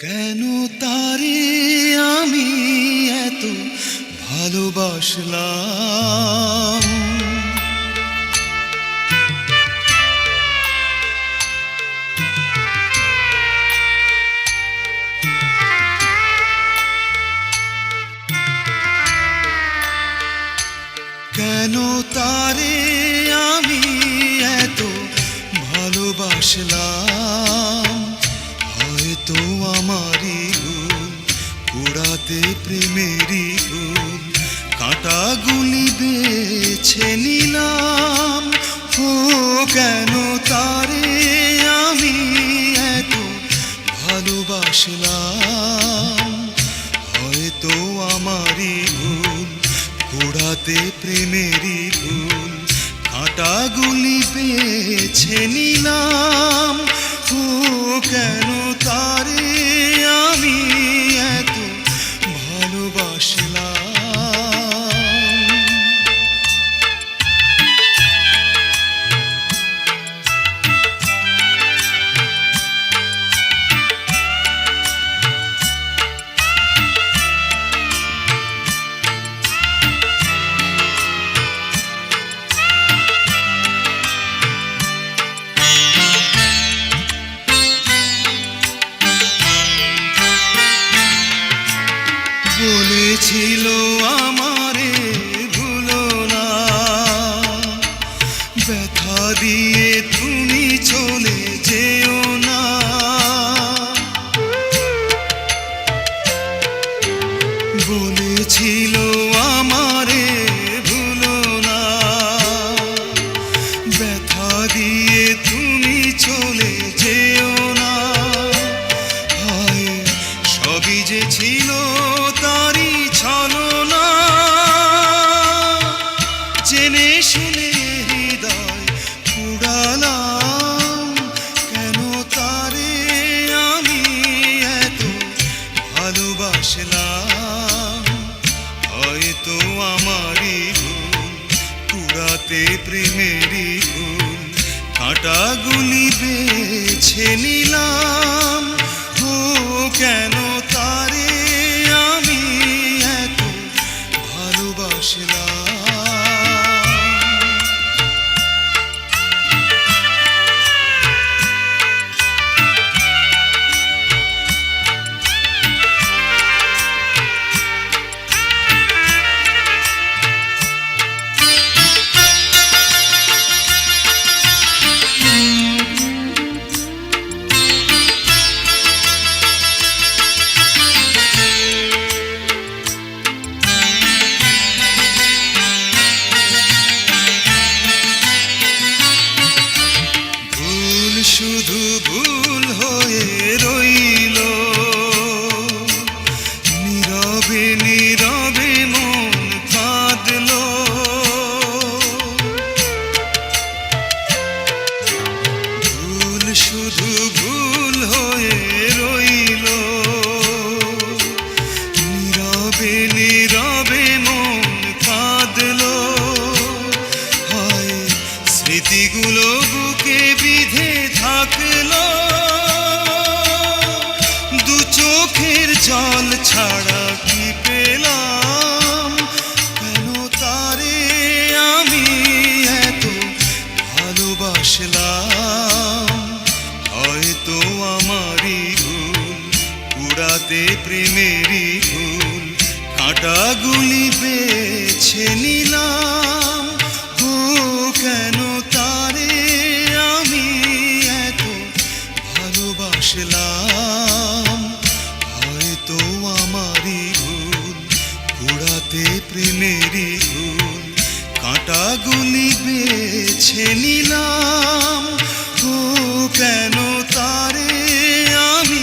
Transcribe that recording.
কেন তারে আমি এত ভালোবাসলাম, কেন তারে আমি এত ভালোবাসলাম। হয়তো আমারই ভুল, কুড়াতে প্রেমেরই ভুল, কাঁটাগুলি বেছে নিলাম। ও কেন তারে আমি এত ভালোবাসলাম। হয়তো আমারই ভুল, কুড়াতে প্রেমেরই ভুল, কাঁটাগুলি বেছে নিলাম। ও কেন তারে আমি এত ভালোবাসলাম। বলেছিল আমারে ভুলো না, ব্যথা দিয়ে তুমি চলে যেও না। বলেছিল আমারে ভুলো না, ব্যথা দিয়ে তুমি চলে যেও না। হায় সবই যে ছিল তারি ছলনা, জেনে শুনে হৃদয় পুড়ালাম। কেন তারে আমি এত ভালোবাসলাম। হয়তো আমারই ভুল, কুড়াতে প্রেমেরই ভুল, কাঁটাগুলি বেছে নিলাম। ও কেন তারে আমি এত ভালোবাসলাম। শুধু ভুল হয়ে রইল, নীরবে নীরবে মন কাঁদলো। ভুল শুধু ভুল হয়ে রইল, নীরবে নীরবে মন কাঁদলো। হয় স্মৃতিগুলো বুকে বিধে থাকলো, দু চোখের জল ছাড়া কি পেলাম। কেন তারে আমি এত ভালোবাসলাম। হয়তো আমারই ভুল, কুড়াতে প্রেমেরই ভুল, কাঁটাগুলি বেছে নিলাম। ও কেন তারে আমি এত ভালোবাসলাম। হয়তো আমারই ভুল, কুড়াতে প্রেমেরই ভুল, কাঁটাগুলি বেছে নিলাম। ও কেন তারে আমি